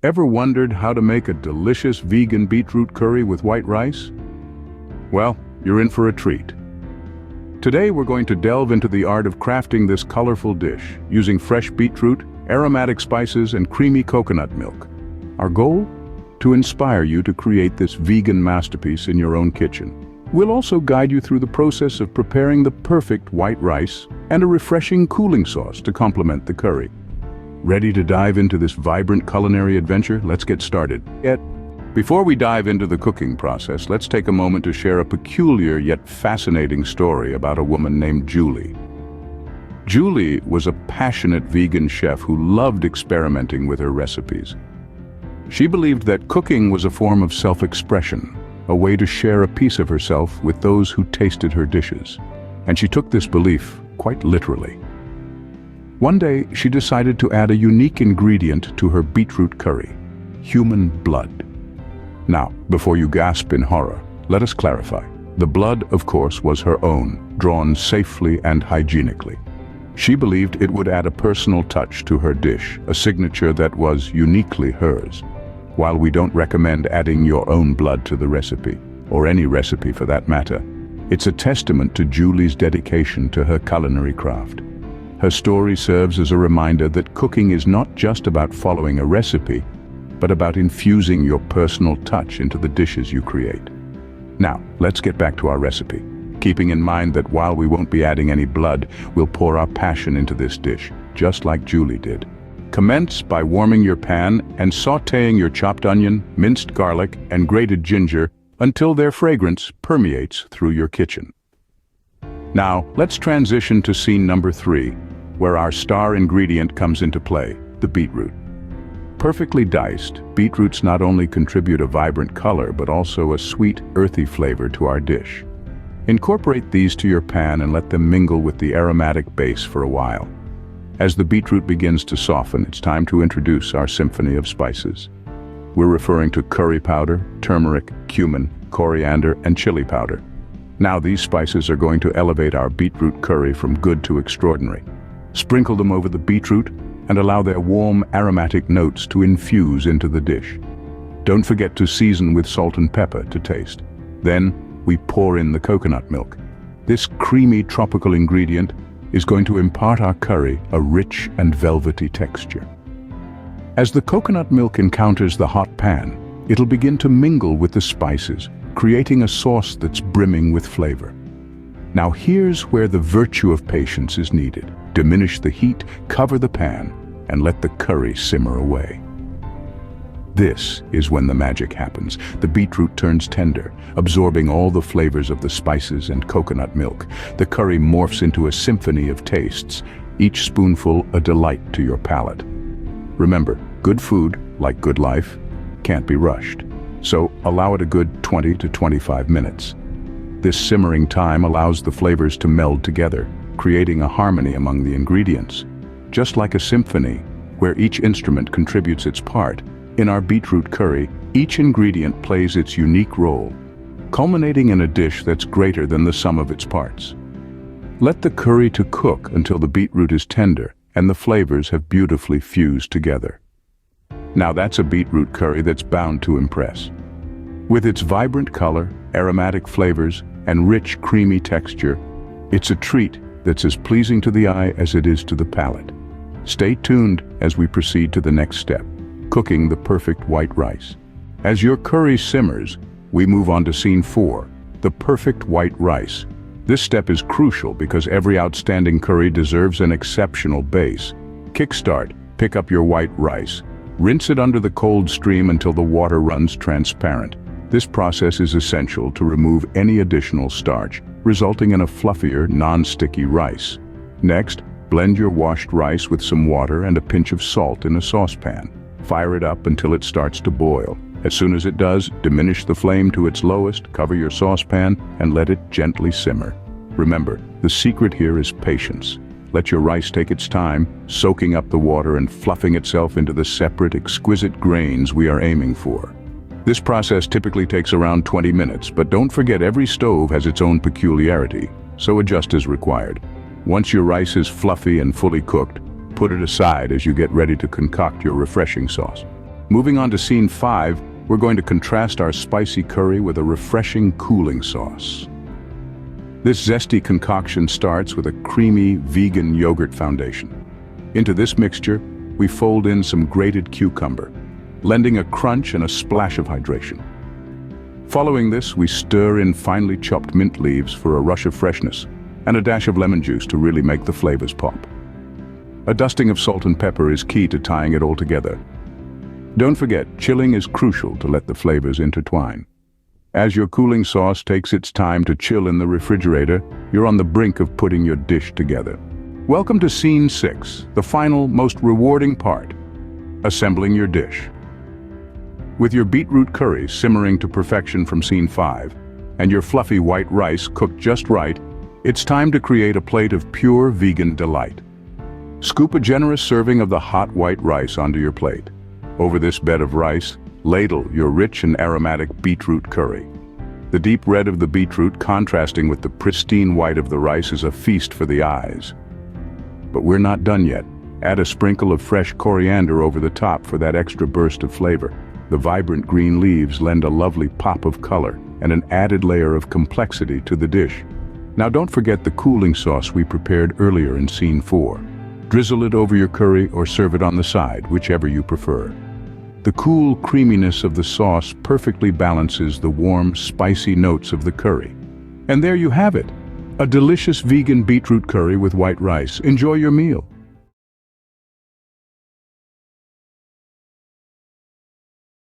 Ever wondered how to make a delicious vegan beetroot curry with white rice? Well, you're in for a treat. Today we're going to delve into the art of crafting this colorful dish using fresh beetroot, aromatic spices, and creamy coconut milk. Our goal? To inspire you to create this vegan masterpiece in your own kitchen. We'll also guide you through the process of preparing the perfect white rice and a refreshing cooling sauce to complement the curry. Ready to dive into this vibrant culinary adventure? Let's get started. Before we dive into the cooking process, let's take a moment to share a peculiar yet fascinating story about a woman named Julie. Julie was a passionate vegan chef who loved experimenting with her recipes. She believed that cooking was a form of self-expression, a way to share a piece of herself with those who tasted her dishes. And she took this belief quite literally. One day, she decided to add a unique ingredient to her beetroot curry: human blood. Now, before you gasp in horror, let us clarify. The blood, of course, was her own, drawn safely and hygienically. She believed it would add a personal touch to her dish, a signature that was uniquely hers. While we don't recommend adding your own blood to the recipe, or any recipe for that matter, it's a testament to Julie's dedication to her culinary craft. Her story serves as a reminder that cooking is not just about following a recipe, but about infusing your personal touch into the dishes you create. Now, let's get back to our recipe, keeping in mind that while we won't be adding any blood, we'll pour our passion into this dish, just like Julie did. Commence by warming your pan and sautéing your chopped onion, minced garlic, and grated ginger until their fragrance permeates through your kitchen. Now, let's transition to scene number 3, where our star ingredient comes into play, the beetroot. Perfectly diced, beetroots not only contribute a vibrant color, but also a sweet, earthy flavor to our dish. Incorporate these to your pan and let them mingle with the aromatic base for a while. As the beetroot begins to soften, it's time to introduce our symphony of spices. We're referring to curry powder, turmeric, cumin, coriander, and chili powder. Now these spices are going to elevate our beetroot curry from good to extraordinary. Sprinkle them over the beetroot and allow their warm, aromatic notes to infuse into the dish. Don't forget to season with salt and pepper to taste. Then, we pour in the coconut milk. This creamy tropical ingredient is going to impart our curry a rich and velvety texture. As the coconut milk encounters the hot pan, it'll begin to mingle with the spices, creating a sauce that's brimming with flavor. Now here's where the virtue of patience is needed. Diminish the heat, cover the pan, and let the curry simmer away. This is when the magic happens. The beetroot turns tender, absorbing all the flavors of the spices and coconut milk. The curry morphs into a symphony of tastes, each spoonful a delight to your palate. Remember, good food, like good life, can't be rushed. So allow it a good 20 to 25 minutes. This simmering time allows the flavors to meld together, creating a harmony among the ingredients. Just like a symphony, where each instrument contributes its part, in our beetroot curry, each ingredient plays its unique role, culminating in a dish that's greater than the sum of its parts. Let the curry to cook until the beetroot is tender and the flavors have beautifully fused together. Now that's a beetroot curry that's bound to impress. With its vibrant color, aromatic flavors, and rich, creamy texture, it's a treat that's as pleasing to the eye as it is to the palate. Stay tuned as we proceed to the next step, cooking the perfect white rice. As your curry simmers, we move on to scene 4, the perfect white rice. This step is crucial because every outstanding curry deserves an exceptional base. Kickstart, pick up your white rice. Rinse it under the cold stream until the water runs transparent. This process is essential to remove any additional starch, resulting in a fluffier, non-sticky rice. Next, blend your washed rice with some water and a pinch of salt in a saucepan. Fire it up until it starts to boil. As soon as it does, diminish the flame to its lowest, cover your saucepan, and let it gently simmer. Remember, the secret here is patience. Let your rice take its time, soaking up the water and fluffing itself into the separate, exquisite grains we are aiming for. This process typically takes around 20 minutes, but don't forget every stove has its own peculiarity, so adjust as required. Once your rice is fluffy and fully cooked, put it aside as you get ready to concoct your refreshing sauce. Moving on to scene 5, we're going to contrast our spicy curry with a refreshing cooling sauce. This zesty concoction starts with a creamy vegan yogurt foundation. Into this mixture, we fold in some grated cucumber, lending a crunch and a splash of hydration. Following this, we stir in finely chopped mint leaves for a rush of freshness and a dash of lemon juice to really make the flavors pop. A dusting of salt and pepper is key to tying it all together. Don't forget, chilling is crucial to let the flavors intertwine. As your cooling sauce takes its time to chill in the refrigerator, you're on the brink of putting your dish together. Welcome to Scene 6, the final, most rewarding part, assembling your dish. With your beetroot curry simmering to perfection from Scene 5, and your fluffy white rice cooked just right, it's time to create a plate of pure vegan delight. Scoop a generous serving of the hot white rice onto your plate. Over this bed of rice, ladle your rich and aromatic beetroot curry. The deep red of the beetroot contrasting with the pristine white of the rice is a feast for the eyes. But we're not done yet. Add a sprinkle of fresh coriander over the top for that extra burst of flavor. The vibrant green leaves lend a lovely pop of color and an added layer of complexity to the dish. Now don't forget the cooling sauce we prepared earlier in Scene 4. Drizzle it over your curry or serve it on the side, whichever you prefer. The cool creaminess of the sauce perfectly balances the warm, spicy notes of the curry. And there you have it, a delicious vegan beetroot curry with white rice. Enjoy your meal.